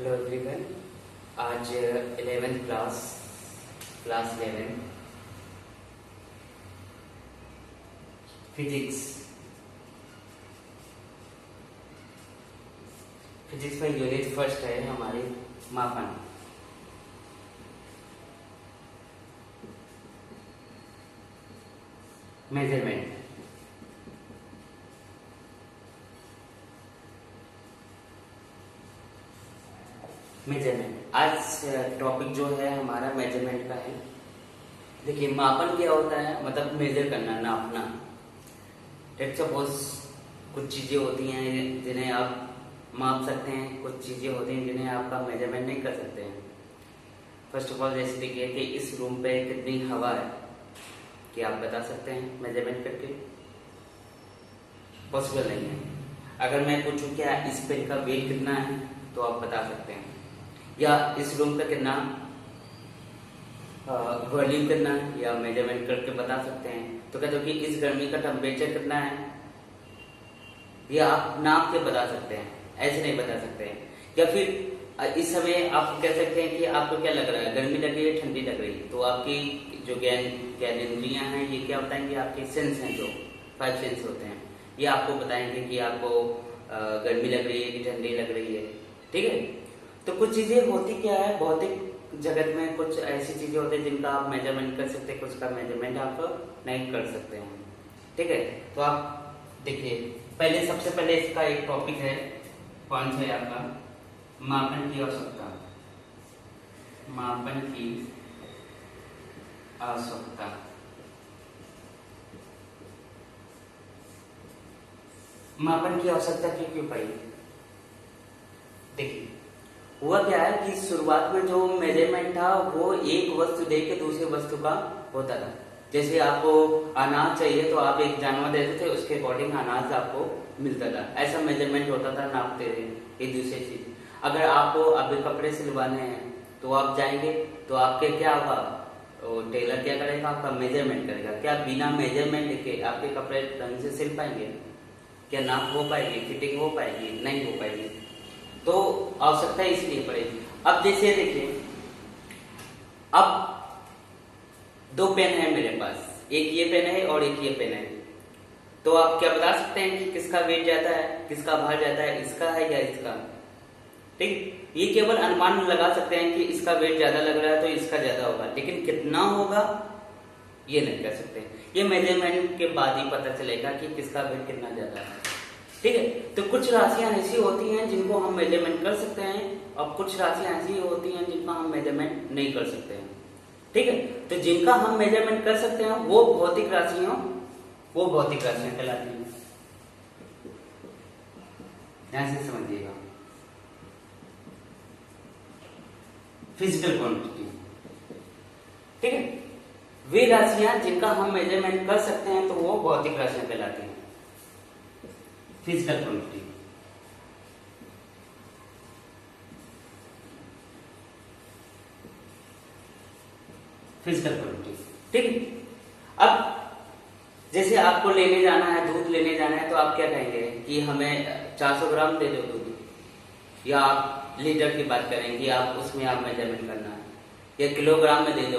Hello everyone. आज 11th class 11 physics में unit first है हमारी मापन। मेजरमेंट। आज टॉपिक जो है हमारा मेजरमेंट का है। देखिए, मापन क्या होता है, मतलब मेजर करना, नापना। लेट्स सपोज कुछ चीजें होती हैं जिन्हें आप माप सकते हैं, कुछ चीजें होती हैं जिन्हें आपका मेजरमेंट नहीं कर सकते हैं। फर्स्ट ऑफ ऑल जैसे देखिए कि इस रूम पे कितनी हवा है, क्या आप बता सकते हैं मेजरमेंट करके? पॉसिबल नहीं है। अगर मैं पूछूं क्या इस पेन का वेट कितना है, तो आप बता सकते हैं। या इस रूम का कितना वॉल्यूम कितना है, या मेजरमेंट करके बता सकते हैं। तो कहते हो कि इस गर्मी का टेम्परेचर कितना है, या आप नाप के बता सकते हैं, ऐसे नहीं बता सकते हैं। या फिर इस समय आप कह सकते हैं कि आपको क्या लग रहा है, गर्मी लग रही है, ठंडी लग रही है। तो आपकी जो ज्ञानेंद्रियां हैं ये क्या बताएंगे, आपके सेंस हैं, जो 5 सेंस होते हैं, ये आपको बताएंगे कि आपको गर्मी लग रही है कि ठंडी लग रही है। ठीक है। तो कुछ चीजें होती क्या है, भौतिक जगत में कुछ ऐसी चीजें होती है जिनका आप मेजरमेंट कर सकते हैं, कुछ का मेजरमेंट आप नहीं कर सकते हैं। ठीक है। तो आप देखिए, पहले सबसे पहले इसका एक टॉपिक है, कौन सा है आपका, मापन की आवश्यकता। मापन की आवश्यकता। मापन की आवश्यकता क्यों पाई? देखिए, हुआ क्या है कि शुरुआत में जो मेजरमेंट था वो एक वस्तु दे के दूसरे वस्तु का होता था। जैसे आपको अनाज चाहिए तो आप एक जानवर देते थे, उसके अकॉर्डिंग अनाज आपको मिलता था। ऐसा मेजरमेंट होता था, नापते थे एक दूसरे चीज। अगर आपको अभी कपड़े सिलवाने हैं तो आप जाएंगे तो आपके क्या होगा, टेलर क्या करेगा, आपका मेजरमेंट करेगा। क्या बिना मेजरमेंट के आपके कपड़े ढंग से सिल पाएंगे? क्या नाप हो पाएगी, फिटिंग हो पाएगी? नहीं हो पाएगी। तो आवश्यकता इसलिए पड़ेगी। अब जैसे देखिए, अब 2 पेन है मेरे पास, एक ये पेन है और एक ये पेन है। तो आप क्या बता सकते हैं कि किसका वेट ज्यादा है, किसका भार ज्यादा है, इसका है या इसका? ठीक, ये केवल अनुमान लगा सकते हैं कि इसका वेट ज्यादा लग रहा है तो इसका ज्यादा होगा, लेकिन कितना होगा ये नहीं कर सकते। ये मेजरमेंट के बाद ही पता चलेगा कि किसका वेट कितना ज्यादा है। ठीक है। तो कुछ राशियां ऐसी होती हैं जिनको हम मेजरमेंट कर सकते हैं, और कुछ राशियां ऐसी होती हैं जिनका हम मेजरमेंट नहीं कर सकते हैं। ठीक है। तो जिनका हम मेजरमेंट कर सकते हैं वो भौतिक राशियां कहलाती हैं। ध्यान से समझिएगा। Physical quantity. ठीक है। वे राशियां जिनका हम मेजरमेंट कर सकते हैं तो वो भौतिक राशियां कहलाती हैं। Physical quantity. Physical quantity. ठीक है। अब जैसे आपको लेने जाना है, दूध लेने जाना है, तो आप क्या कहेंगे कि हमें 400 ग्राम दे दो दूध, या आप लीटर की बात करेंगे, आप उसमें आप मेजरमेंट करना है, या किलोग्राम में दे दो।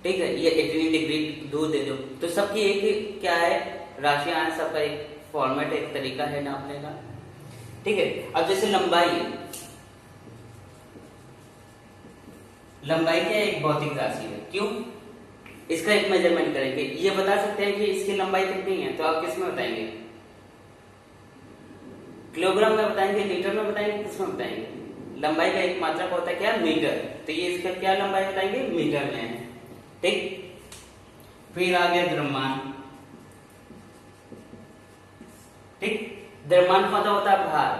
ठीक है। ये 18 डिग्री दूध दे दो। तो सबकी एक क्या है, राशियां हैं, सबका एक फॉर्मेट, एक तरीका है नापने का। ठीक है। अब जैसे लंबाई है, लंबाई क्या एक भौतिक राशि है। क्यों? इसका एक मेजरमेंट करेंगे, ये बता सकते हैं कि इसकी लंबाई कितनी है, तो आप किस में बताएंगे? किलोग्राम में बताएंगे, लीटर में बताएंगे, किस में बताएंगे? लंबाई का एक मात्रक होता है क्या, मीटर। तो ये इसका क्या लंबाई बताएंगे, मीटर में है। ठीक। फिर आ गया द्रव्यमान। ठीक। द्रव्यमान का मतलब होता है भार।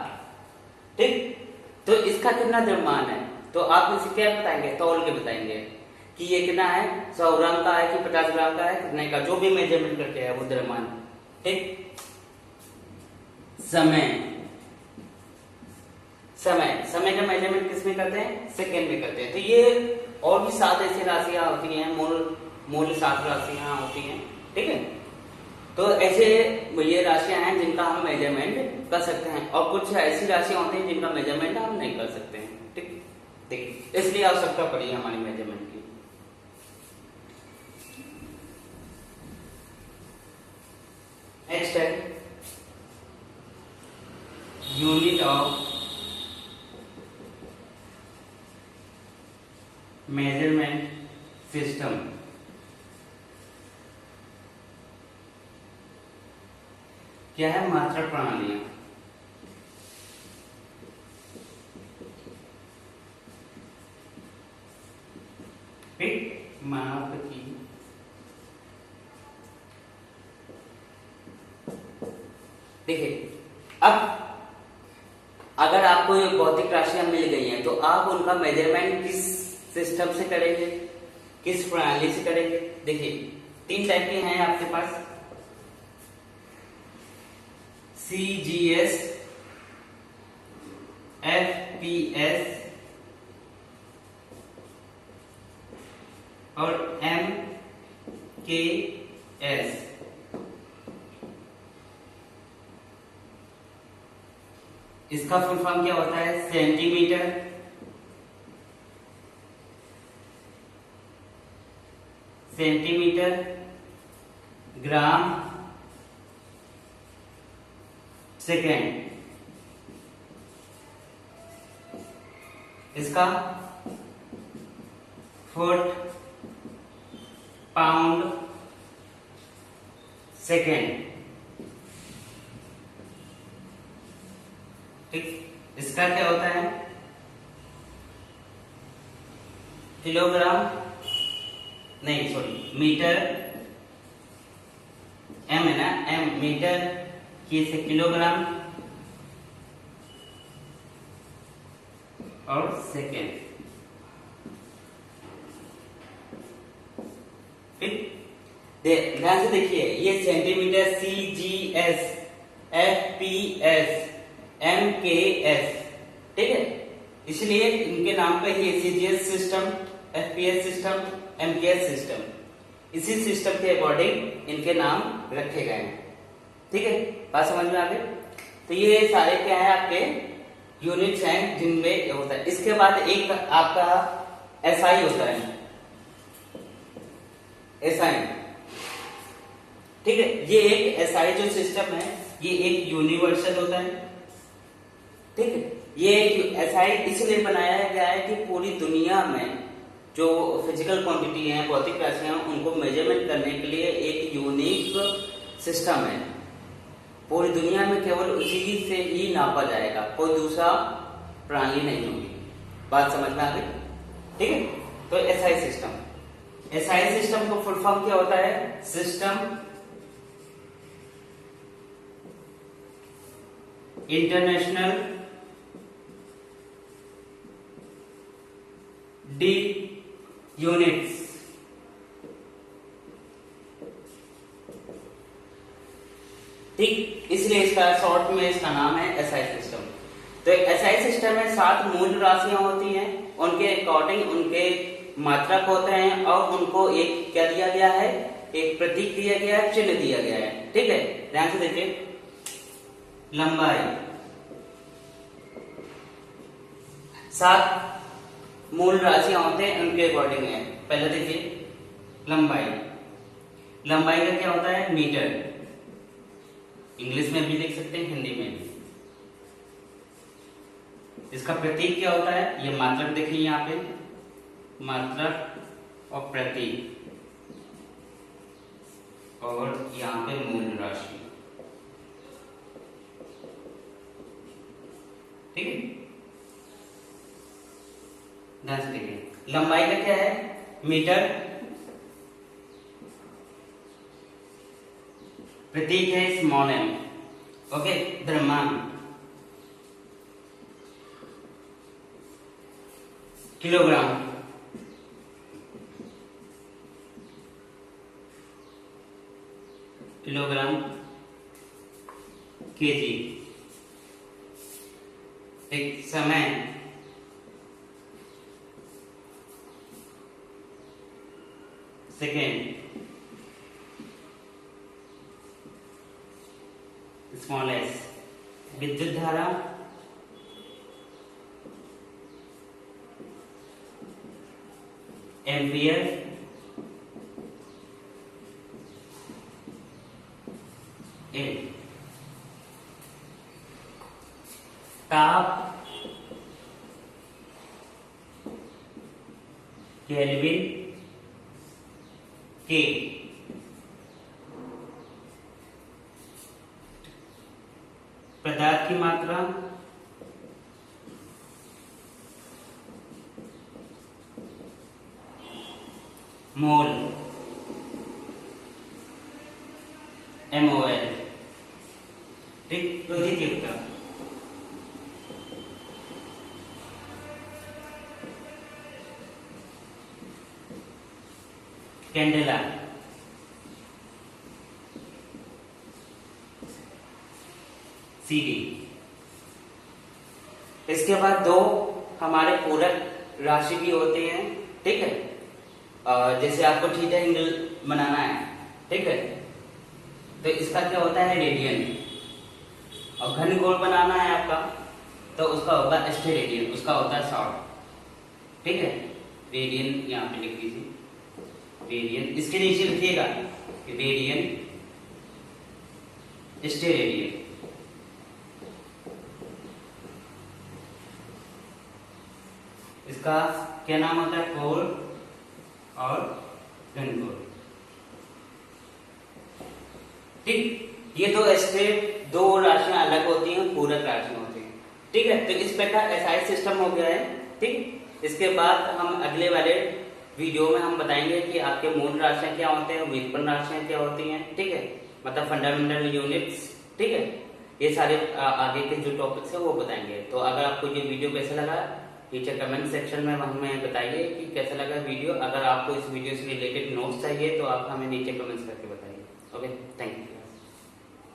ठीक। तो इसका कितना द्रव्यमान है, तो आप इसे क्या बताएंगे, तौल के बताएंगे कि ये कितना है, 100 ग्राम का है कि 50 ग्राम का है, कितने का, जो भी मेजरमेंट करके है वो द्रव्यमान। ठीक। समय का मेजरमेंट किस में करते हैं, सेकेंड में करते हैं। तो ये और भी 7 ऐसी राशियां होती हैं, मूल 7 राशियां होती हैं। ठीक है। तो ऐसे ये राशियां हैं जिनका हम मेजरमेंट कर सकते हैं, और कुछ ऐसी राशियां होती हैं जिनका मेजरमेंट हम नहीं कर सकते हैं। ठीक, ठीक, इसलिए आवश्यकता पड़ी है हमारी मेजरमेंट की। नेक्स्ट है यूनिट ऑफ मेजरमेंट सिस्टम। क्या है? मात्रक प्रणालियां। ठीक, मानव की देखिए, अब अगर आपको ये भौतिक राशियां मिल गई हैं तो आप उनका मेजरमेंट किस सिस्टम से करेंगे, किस प्रणाली से करेंगे? देखिए, 3 टाइप के हैं आपके पास, CGS, FPS और MKS। इसका फुल फॉर्म क्या होता है? सेंटीमीटर, ग्राम, सेकेंड। इसका फुट, पाउंड, सेकेंड। ठीक, इसका क्या होता है? किलोग्राम, नहीं सॉरी, मीटर, एम है ना, एम मीटर, के से किलोग्राम और सेकेंड। ध्यान से देखिए, ये सेंटीमीटर, CGS, FPS, MKS, ठीक है, इसलिए इनके नाम पे ही CGS system, FPS system, MKS system, इसी सिस्टम के अकॉर्डिंग इनके नाम रखे गए हैं। ठीक है, बात समझ में आ गई? तो ये सारे क्या है आपके यूनिट्स हैं जिनमें होता है। इसके बाद एक आपका SI होता है, SI, ठीक है, ये एक SI जो सिस्टम है ये एक यूनिवर्सल होता है। ठीक है, ये SI इसलिए बनाया गया है कि पूरी दुनिया में जो फिजिकल क्वांटिटी है, भौतिक राशियां, उनको मेजरमेंट करने के लिए एक यूनिक सिस्टम है। पूरी दुनिया में केवल उसी से ही नापा जाएगा, कोई दूसरा प्रणाली नहीं होगी। बात समझ में आ गई? ठीक है, तो SI सिस्टम, SI सिस्टम का फुल फॉर्म क्या होता है? System international D units. ठीक, इसलिए इसका शॉर्ट में इसका नाम है SI सिस्टम। तो SI सिस्टम में 7 मूल राशियां होती हैं, उनके अकॉर्डिंग उनके मात्रक होते हैं और उनको एक क्या दिया गया है? एक प्रतीक दिया गया है, चिन्ह दिया गया है। ठीक है, ध्यान से देखिए, लंबाई 7 मूल राशियां होते हैं, उनके अकॉर्डिंग है। पहले देखिए लंबाई, लंबाई का क्या होता है? मीटर, इंग्लिश में भी लिख सकते हैं, हिंदी में भी। इसका प्रतीक क्या होता है? ये मात्रक देखिए यहाँ पे, मात्रक और प्रतीक, और यहाँ पे मूल राशि। ठीक है, ध्यान से देखिए, लंबाई का क्या है? मीटर, प्रतीक है स्मॉल m, ओके, द्रव्यमान, किलोग्राम, केजी, एक समय, सेकेंड, स्मॉल एस। विद्युत धारा एम्पियर, एल। ताप केल्विन, के। पदार्थ की मात्रा मोल, MOL। ठीक, तो ये उत्तर। Candela, CD। इसके बाद दो हमारे पूरक राशि भी होते हैं, ठीक है। जैसे आपको थीटा एंगल बनाना है, ठीक है, तो इसका क्या होता है रेडियन, और घनकोण बनाना है आपका तो उसका होगा स्टेरेडियन, उसका होता है शॉर्ट, ठीक है। रेडियन यहाँ पे लिख दीजिए, रेडियन, इसके नीचे लिखिएगा रेडियन स्टेरेडियन। इसका क्या नाम होता है, कोण और घनकोण, ठीक। ये दो स्टेप, दो राशियां अलग होती हैं, पूरक राशियां होती हैं, ठीक है। तो इस प्रकार SI सिस्टम हो गया है, ठीक। इसके बाद हम अगले वाले वीडियो में हम बताएंगे कि आपके मूल राशियां क्या होते हैं, व्युत्पन्न राशियां क्या होती हैं, ठीक है, मतलब फंडामेंटल यूनिट्स, ठीक है। ये सारे आगे के जो टॉपिक्स है वो बताएंगे। तो अगर आपको ये वीडियो कैसा लगा नीचे कमेंट सेक्शन में हमें बताइए कि कैसा लगा वीडियो। अगर आपको इस वीडियो से रिलेटेड नोट्स चाहिए तो आप हमें नीचे कमेंट्स करके बताइए। Okay, thank you.